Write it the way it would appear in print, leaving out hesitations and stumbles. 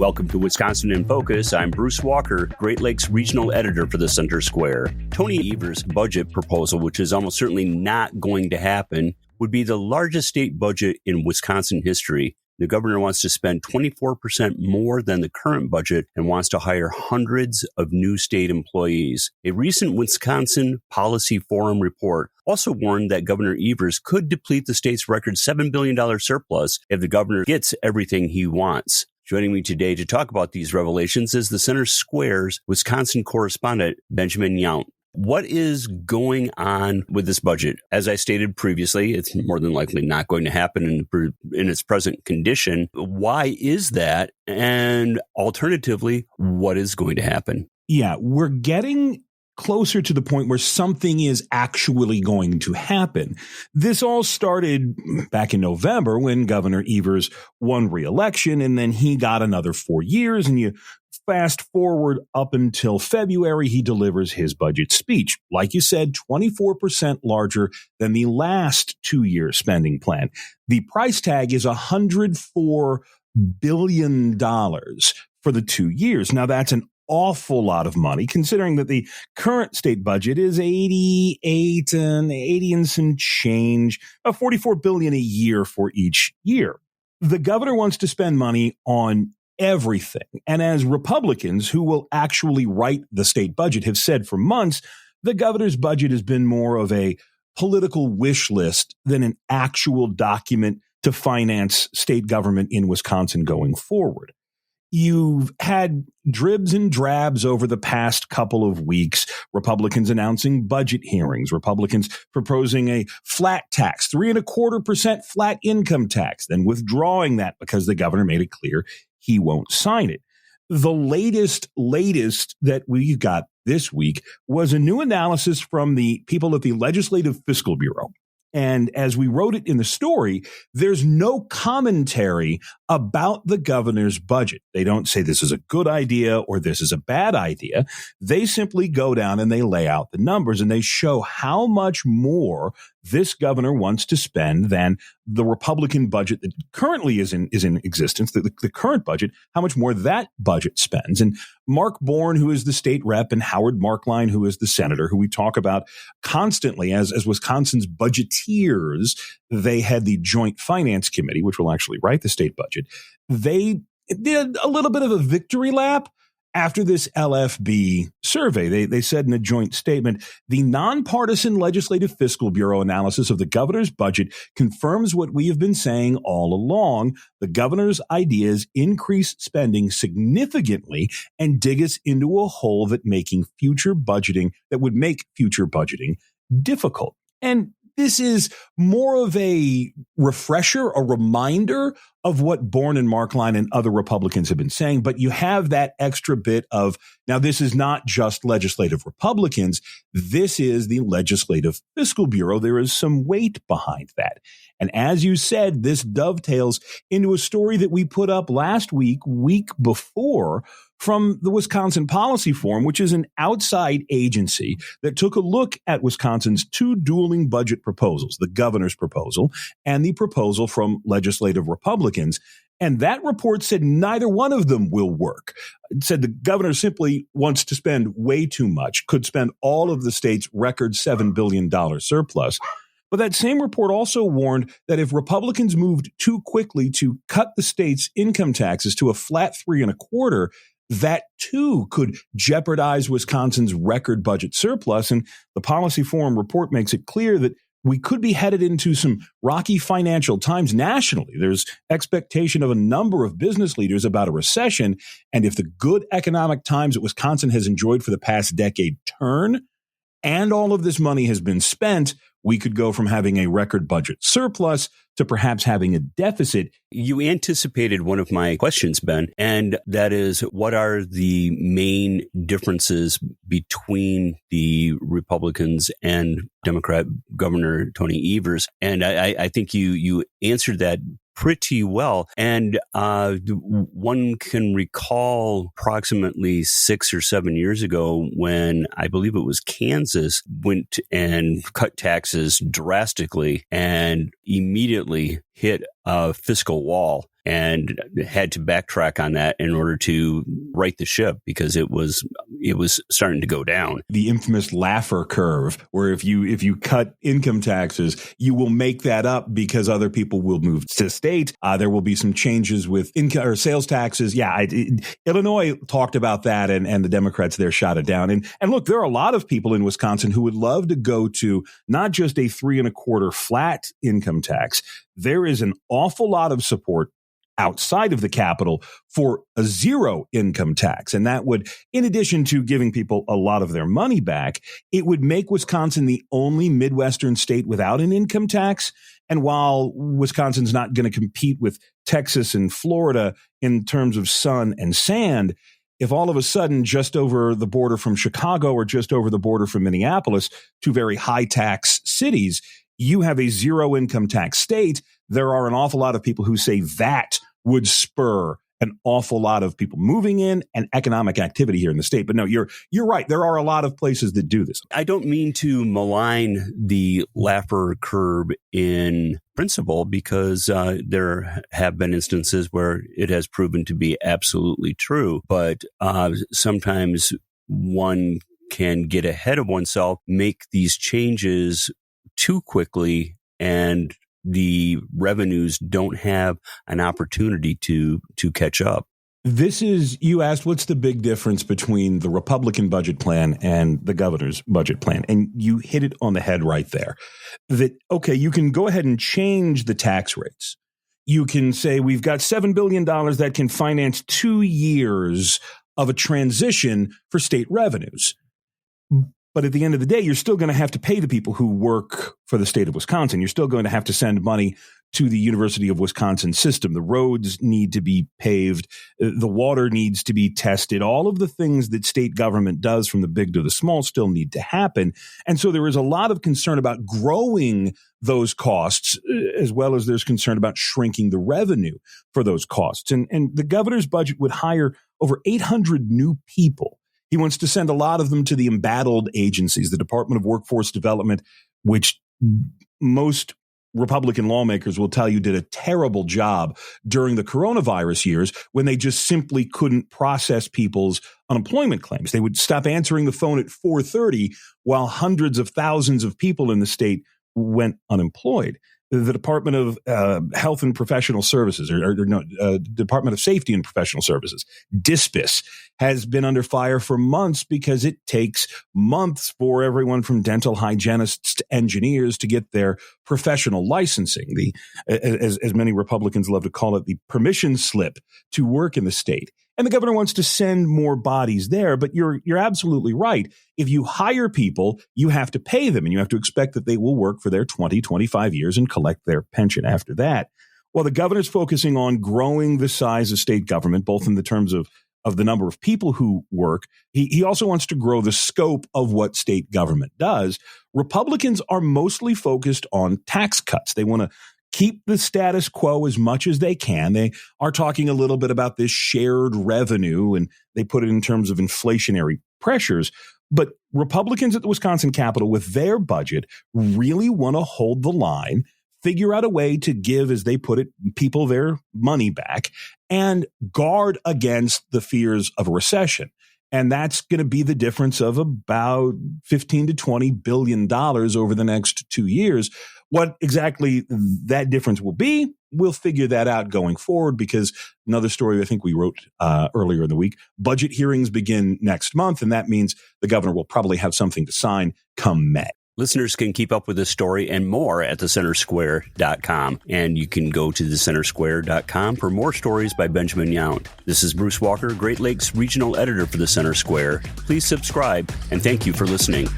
Welcome to Wisconsin in Focus. I'm Bruce Walker, Great Lakes Regional Editor for the Center Square. Tony Evers' budget proposal, which is almost certainly not going to happen, would be the largest state budget in Wisconsin history. The governor wants to spend 24% more than the current budget and wants to hire hundreds of new state employees. A recent Wisconsin Policy Forum report also warned that Governor Evers could deplete the state's record $7 billion surplus if the governor gets everything he wants. Joining me today to talk about these revelations is the Center Square's Wisconsin correspondent, Benjamin Yount. What is going on with this budget? As I stated previously, it's more than likely not going to happen in its present condition. Why is that? And alternatively, what is going to happen? Yeah, we're getting closer to the point where something is actually going to happen. This all started back in November when Governor Evers won re-election, and then he got another 4 years, and you fast forward up until February, he delivers his budget speech. Like you said, 24% larger than the last 2-year spending plan. The price tag is $104 billion for the 2 years. Now, that's an awful lot of money, considering that the current state budget is 80 and some change, $44 billion a year for each year. The governor wants to spend money on everything. And as Republicans who will actually write the state budget have said for months, the governor's budget has been more of a political wish list than an actual document to finance state government in Wisconsin going forward. You've had dribs and drabs over the past couple of weeks, Republicans announcing budget hearings, Republicans proposing a flat tax, 3.25% flat income tax, then withdrawing that because the governor made it clear he won't sign it. The latest that we got this week was a new analysis from the people at the Legislative Fiscal Bureau. And as we wrote it in the story, there's no commentary about the governor's budget. They don't say this is a good idea or this is a bad idea. They simply go down and they lay out the numbers and they show how much more this governor wants to spend than the Republican budget that currently is in existence, the current budget, how much more that budget spends. And Mark Bourne, who is the state rep, and Howard Marklein, who is the senator, who we talk about constantly as Wisconsin's budgeteers, they had the Joint Finance Committee, which will actually write the state budget. They did a little bit of a victory lap after this LFB survey. They said in a joint statement, the nonpartisan Legislative Fiscal Bureau analysis of the governor's budget confirms what we have been saying all along. The governor's ideas increase spending significantly and dig us into a hole that would make future budgeting difficult. And this is more of a refresher, a reminder of what Bourne and Marklein and other Republicans have been saying. But you have that extra bit of, now this is not just legislative Republicans. This is the Legislative Fiscal Bureau. There is some weight behind that. And as you said, this dovetails into a story that we put up last week before, from the Wisconsin Policy Forum, which is an outside agency that took a look at Wisconsin's two dueling budget proposals, the governor's proposal and the proposal from legislative Republicans. And that report said neither one of them will work. It said the governor simply wants to spend way too much, could spend all of the state's record $7 billion surplus. But that same report also warned that if Republicans moved too quickly to cut the state's income taxes to a flat 3.25%, that too could jeopardize Wisconsin's record budget surplus. And the Policy Forum report makes it clear that we could be headed into some rocky financial times nationally. There's expectation of a number of business leaders about a recession. And if the good economic times that Wisconsin has enjoyed for the past decade turn, and all of this money has been spent, we could go from having a record budget surplus to perhaps having a deficit. You anticipated one of my questions, Ben, and that is, what are the main differences between the Republicans and Democrat Governor Tony Evers? And I think you answered that pretty well. And one can recall approximately 6 or 7 years ago when I believe it was Kansas went and cut taxes drastically and immediately hit a fiscal wall. and had to backtrack on that in order to right the ship because it was starting to go down. The infamous Laffer curve, where if you cut income taxes, you will make that up because other people will move to state. There will be some changes with income or sales taxes. Yeah, Illinois talked about that, and the Democrats there shot it down. And look, there are a lot of people in Wisconsin who would love to go to not just a 3.25% flat income tax. There is an awful lot of support outside of the Capitol for a zero income tax. And that would, in addition to giving people a lot of their money back, it would make Wisconsin the only Midwestern state without an income tax. And while Wisconsin's not going to compete with Texas and Florida in terms of sun and sand, if all of a sudden just over the border from Chicago or just over the border from Minneapolis, two very high tax cities, you have a zero income tax state, there are an awful lot of people who say that would spur an awful lot of people moving in and economic activity here in the state. But no, you're right. There are a lot of places that do this. I don't mean to malign the Laffer curve in principle because there have been instances where it has proven to be absolutely true. But sometimes one can get ahead of oneself, make these changes too quickly, and the revenues don't have an opportunity to catch up. This is, you asked, what's the big difference between the Republican budget plan and the governor's budget plan? And you hit it on the head right there. That, okay, you can go ahead and change the tax rates. You can say we've got $7 billion that can finance 2 years of a transition for state revenues. But at the end of the day, you're still going to have to pay the people who work for the state of Wisconsin. You're still going to have to send money to the University of Wisconsin system. The roads need to be paved. The water needs to be tested. All of the things that state government does from the big to the small still need to happen. And so there is a lot of concern about growing those costs, as well as there's concern about shrinking the revenue for those costs. And the governor's budget would hire over 800 new people. He wants to send a lot of them to the embattled agencies, the Department of Workforce Development, which most Republican lawmakers will tell you did a terrible job during the coronavirus years when they just simply couldn't process people's unemployment claims. They would stop answering the phone at 4:30 while hundreds of thousands of people in the state went unemployed. The Department of Health and Professional Services, Department of Safety and Professional Services, DSPS, has been under fire for months because it takes months for everyone from dental hygienists to engineers to get their professional licensing, as many Republicans love to call it, the permission slip to work in the state. And the governor wants to send more bodies there, but you're absolutely right. If you hire people, you have to pay them, and you have to expect that they will work for their 20, 25 years and collect their pension after that. Well, the governor's focusing on growing the size of state government, both in the terms of the number of people who work. He also wants to grow the scope of what state government does. Republicans are mostly focused on tax cuts. They want to keep the status quo as much as they can. They are talking a little bit about this shared revenue, and they put it in terms of inflationary pressures. But Republicans at the Wisconsin Capitol, with their budget, really want to hold the line, figure out a way to give, as they put it, people their money back, and guard against the fears of a recession. And that's going to be the difference of about $15 to $20 billion over the next 2 years. What exactly that difference will be, we'll figure that out going forward, because another story I think we wrote earlier in the week, budget hearings begin next month, and that means the governor will probably have something to sign come May. Listeners can keep up with this story and more at thecentersquare.com. And you can go to thecentersquare.com for more stories by Benjamin Yount. This is Bruce Walker, Great Lakes Regional Editor for The Center Square. Please subscribe, and thank you for listening.